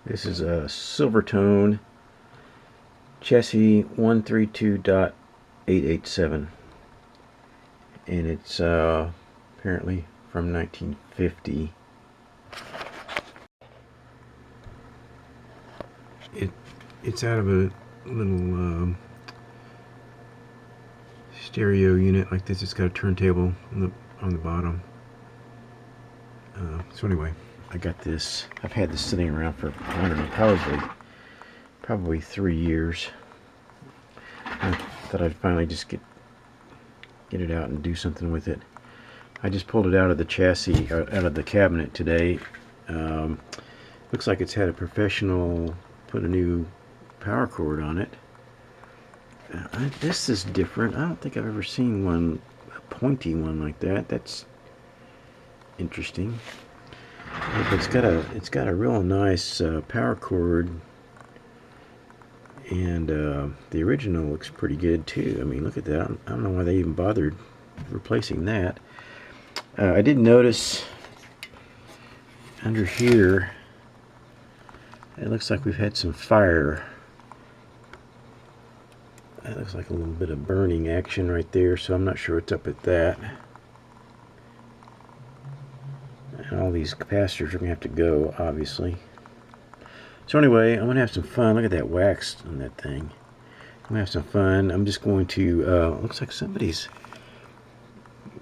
This is a Silvertone chassis 132.887, and it's apparently from 1950. It's out of a little stereo unit like this. It's got a turntable on the bottom. So anyway, I got this. I've had this sitting around for, I don't know, probably 3 years. I thought I'd finally just get it out and do something with it. I just pulled it out of the chassis, out of the cabinet today. Looks like it's had a professional put a new power cord on it. This is different. I don't think I've ever seen one, a pointy one like that. That's interesting. It's got a real nice power cord, and the original looks pretty good too. I mean, look at that. I don't know why they even bothered replacing that. I did notice under here it looks like we've had some fire. That looks like a little bit of burning action right there, so I'm not sure what's up with that. And all these capacitors are going to have to go, obviously. So anyway, I'm going to have some fun. Look at that wax on that thing. I'm going to have some fun. I'm just going to, looks like somebody's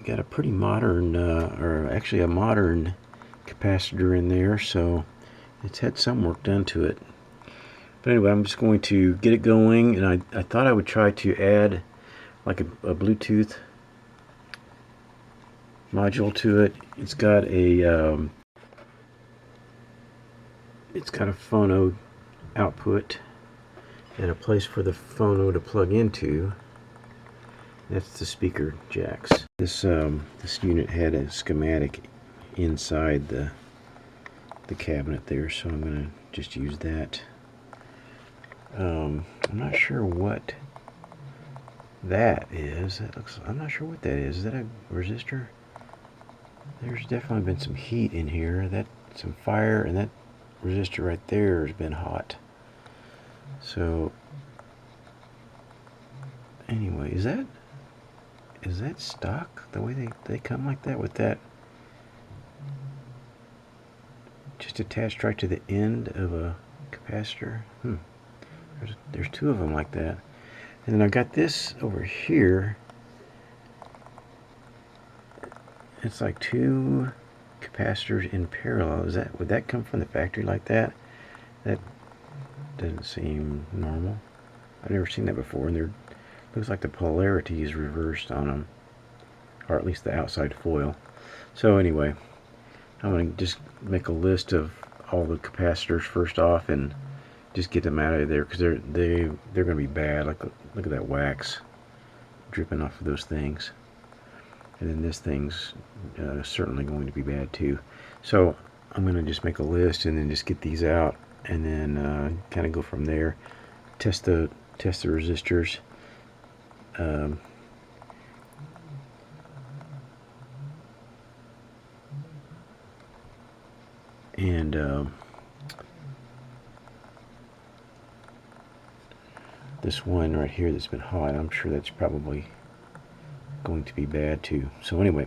got a pretty modern, or actually a modern capacitor in there, so it's had some work done to it. But anyway, I'm just going to get it going, and I thought I would try to add like a Bluetooth module to it. It's got a phono output and a place for the phono to plug into. That's the speaker jacks. This unit had a schematic inside the cabinet there, so I'm going to just use that. I'm not sure what that is. I'm not sure what that is. Is that a resistor? There's definitely been some heat in here. Some fire, and that resistor right there has been hot. So anyway, is that stock? The way they come like that, with that just attached right to the end of a capacitor? There's two of them like that. And then I've got this over here. It's like two capacitors in parallel. Would that come from the factory like that? That doesn't seem normal. I've never seen that before, and looks like the polarity is reversed on them, or at least the outside foil. So anyway, I'm going to just make a list of all the capacitors first off and just get them out of there, because they're going to be bad. Look at that wax dripping off of those things. And then this thing's certainly going to be bad too. So I'm going to just make a list and then just get these out, and then kind of go from there. Test the resistors. This one right here that's been hot, I'm sure that's probably going to be bad too. So anyway,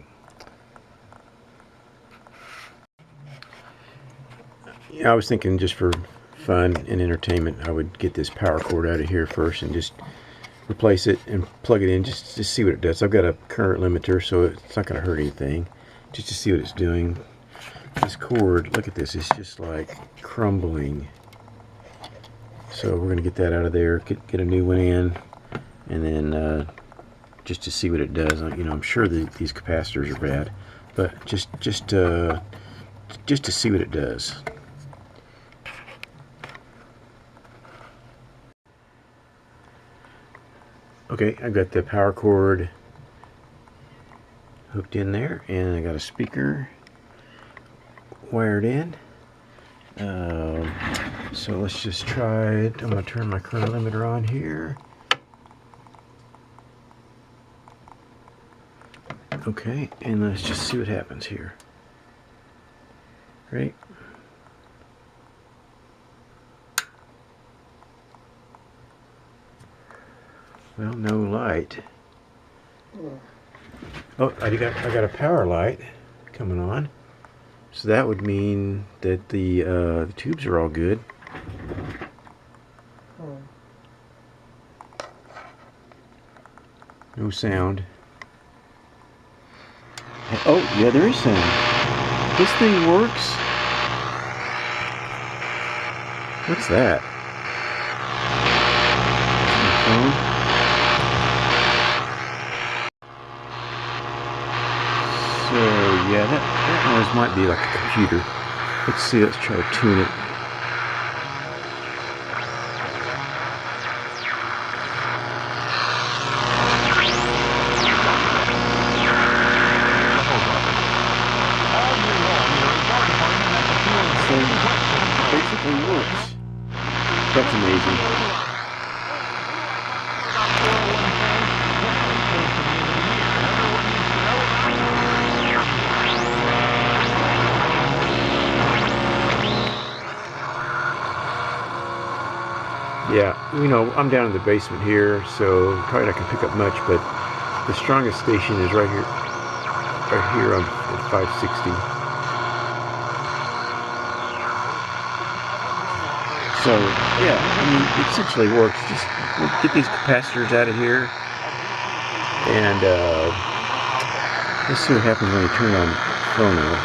yeah, I was thinking just for fun and entertainment, I would get this power cord out of here first and just replace it and plug it in, just to see what it does. I've got a current limiter, so it's not going to hurt anything, just to see what it's doing. This cord, look at this, it's just like crumbling. So we're going to get that out of there, get a new one in, and then just to see what it does. You know, I'm sure these capacitors are bad, but just to see what it does. Okay, I've got the power cord hooked in there, and I got a speaker wired in. So let's just try it. I'm going to turn my current limiter on here. Okay, and let's just see what happens here. Great. Well, no light. Oh, I got a power light coming on. So that would mean that the tubes are all good. No sound. Oh, yeah, there is sound. This thing works. What's that? Phone? So, yeah, that noise might be like a computer. Let's see, let's try to tune it. So, basically works. That's amazing. Yeah, you know, I'm down in the basement here, so probably not gonna pick up much, but the strongest station is right here on at 560. So yeah, I mean, it essentially works. Just we'll get these capacitors out of here, and let's see what happens when we turn on phono.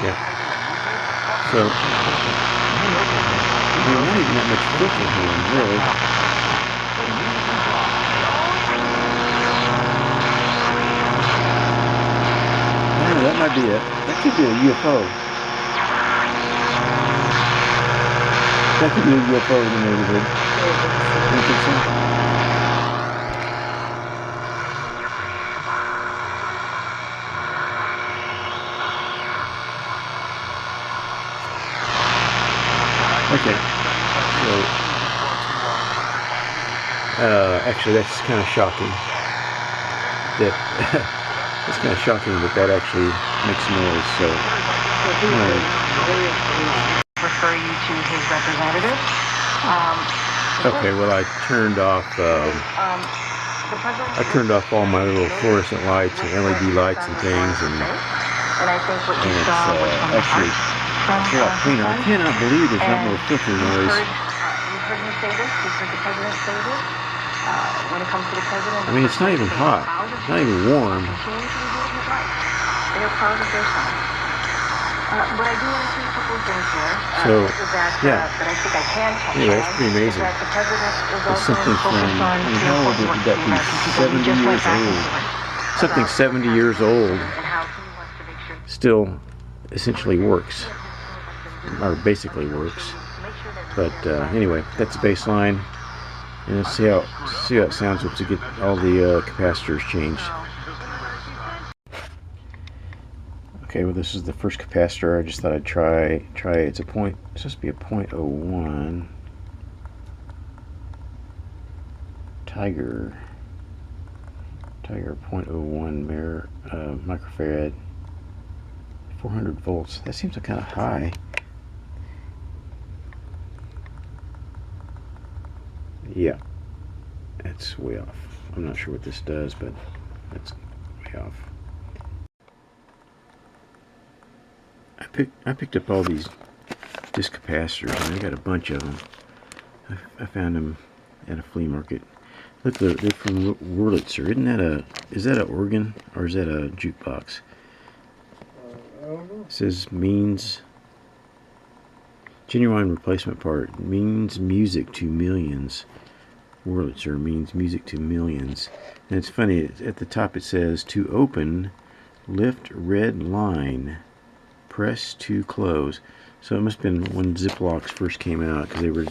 Yeah. So, not even that much filter here, really. Oh, that might be that could be a UFO. That could be a UFO in the neighborhood. You think so? Okay, so actually that's kind of shocking. That it's kind of shocking that actually makes noise. So refer you to his representative. Okay, well I turned off all my little fluorescent lights and LED lights and things, and I think what you it's saw was from actually a lot cleaner. I cannot believe there's not more filter noise. You've heard me say this. You've heard the president say this. When it comes to the president, I mean, it's not even hot. It's not even warm. They are proud of their son. But I do want to say a couple of things here. So, yeah. That I think I can touch anyway, that's pretty amazing. The president is It's also something from, I mean, how old would that be? 70 years old. Something 70 years old still essentially works, or basically works. But anyway, that's the baseline, and let's see how it sounds once we get all the capacitors changed. Okay, well this is the first capacitor. I just thought I'd try. It's supposed to be a 0.01 Tiger 0.01 microfarad, 400 volts. That seems kind of high. Yeah, that's way off. I'm not sure what this does, but that's way off. I picked up all these disc capacitors, and I got a bunch of them. I found them at a flea market. Look, they're from Wurlitzer. Is that an organ or is that a jukebox? I don't know. It says means genuine replacement part, means music to millions. Wurlitzer means music to millions. And it's funny, at the top it says to open, lift red line, press to close. So it must have been when Ziplocs first came out, because they were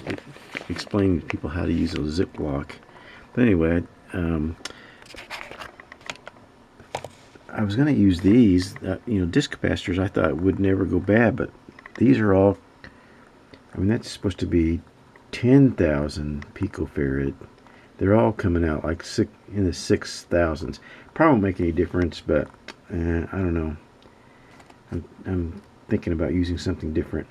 explaining to people how to use a Ziploc. But anyway, I was going to use these, disc capacitors. I thought would never go bad, but these are all, I mean, that's supposed to be 10,000 picofarad. They're all coming out like in the 6,000s. Probably won't make any difference, but I don't know. I'm thinking about using something different.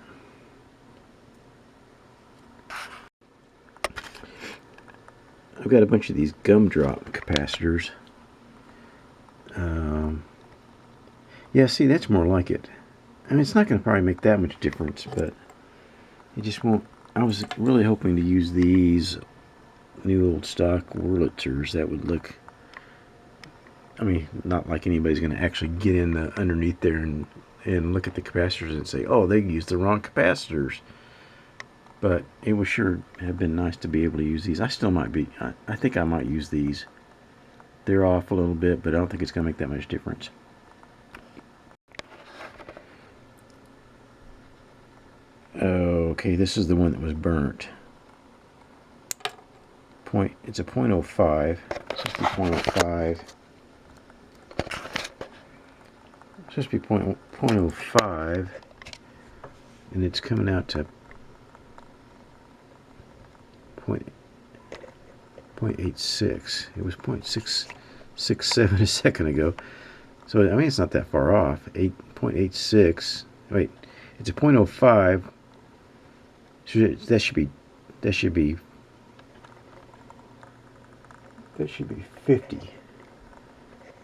I've got a bunch of these gumdrop capacitors. Yeah, see, that's more like it. I mean, it's not going to probably make that much difference, but it just won't. I was really hoping to use these new old stock Wurlitzers that would look, I mean, not like anybody's going to actually get in underneath there and look at the capacitors and say, oh, they used the wrong capacitors. But it would sure have been nice to be able to use these. I still might be, I think I might use these. They're off a little bit, but I don't think it's going to make that much difference. Okay, this is the one that was burnt. It's a 0.05. It's supposed to be 0.05. It's supposed to be 0.05, and it's coming out to 0.86. It was 0.667 a second ago. So I mean, it's not that far off. 8.86. Wait, it's a 0.05. That should be 50.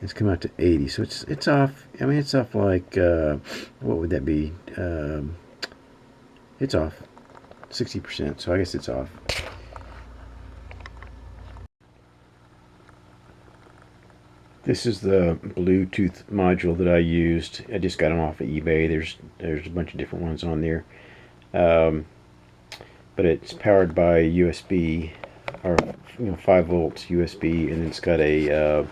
It's come out to 80. So it's off. I mean, it's off like what would that be? It's off 60%. So I guess it's off. This is the Bluetooth module that I used. I just got them off of eBay. There's a bunch of different ones on there. But it's powered by USB, or 5 volts USB, and it's got a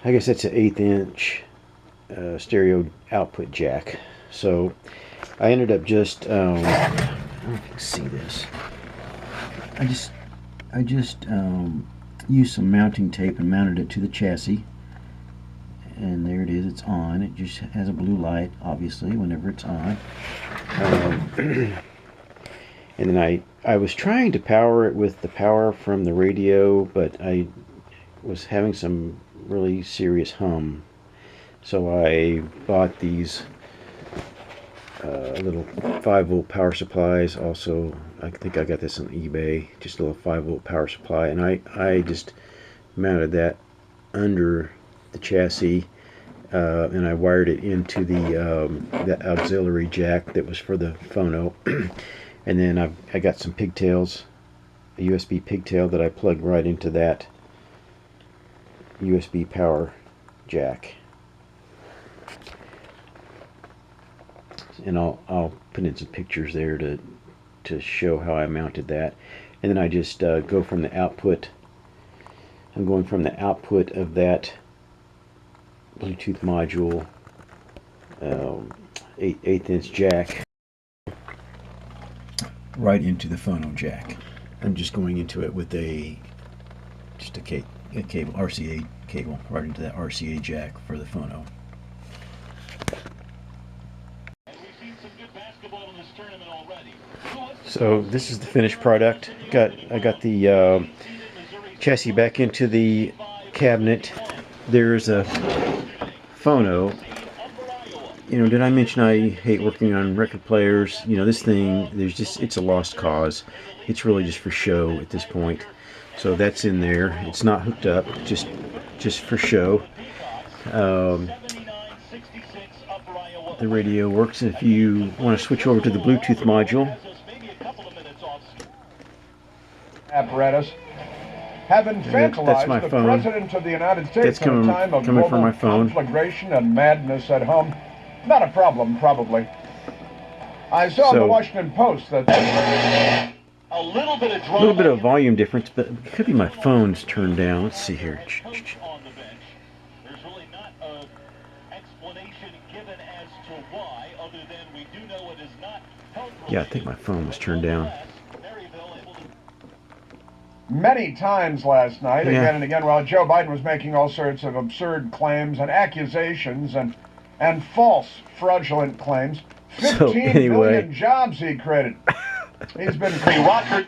I guess that's an 1/8 inch stereo output jack. So I ended up just I don't know if you can see this. I just used some mounting tape and mounted it to the chassis, and there it is. It's on. It just has a blue light, obviously, whenever it's on. And then I was trying to power it with the power from the radio, but I was having some really serious hum. So I bought these little 5 volt power supplies. Also, I think I got this on eBay, just a little 5 volt power supply, and I just mounted that under the chassis, and I wired it into the auxiliary jack that was for the phono. And then I got some pigtails, a USB pigtail that I plugged right into that USB power jack. And I'll put in some pictures there to show how I mounted that. And then I just go from the output. I'm going from the output of that Bluetooth module, 1/8 inch jack, right into the phono jack. I'm just going into it with just a cable, RCA cable, right into that RCA jack for the phono. So this is the finished product. I got the chassis back into the cabinet. There's a phono. Did I mention I hate working on record players? This thing, it's a lost cause. It's really just for show at this point. So that's in there. It's not hooked up, just for show. The radio works. If you want to switch over to the Bluetooth module, apparatus have infantilized that's my the phone. President of the United States That's coming in a time of from global my phone. conflagration and madness at home. Not a problem, probably. I saw in the So- Washington Post that A little bit of a little bit of volume difference, but it could be my phone's turned down. Let's see here. on the bench. There's really not an explanation given as to why, other than we do know it is not health. Yeah, I think my phone was turned down. many times last night, Yeah. again and again, while Joe Biden was making all sorts of absurd claims and accusations and false, fraudulent claims. 15 million jobs he created. He's been Rockford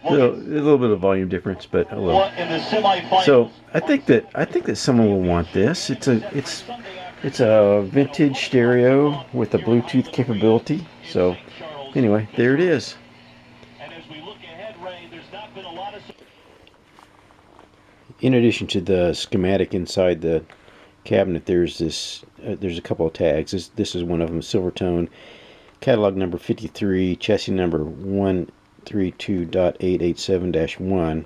So, a little bit of volume difference, but oh well. in the semifinals. So I think that someone will want this. It's It's a vintage stereo with a Bluetooth capability. So anyway, there it is. And as we look ahead, Ray, there's not been a lot of... In addition to the schematic inside the cabinet, there's a couple of tags. This is one of them. Silvertone Catalog number 53, chassis number 132.887-1.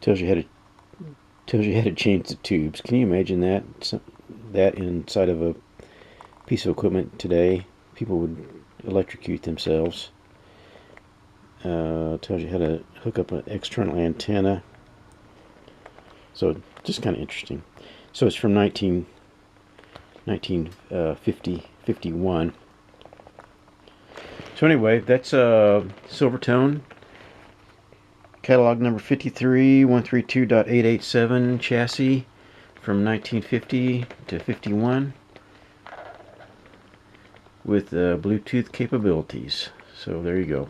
Tells you how to change the tubes. Can you imagine that? That inside of a piece of equipment today, people would electrocute themselves. Tells you how to hook up an external antenna. So just kind of interesting. So it's from 1951. So anyway, that's Silvertone Catalog number 53, 132.887 chassis from 1950 to 51 with Bluetooth capabilities. So there you go.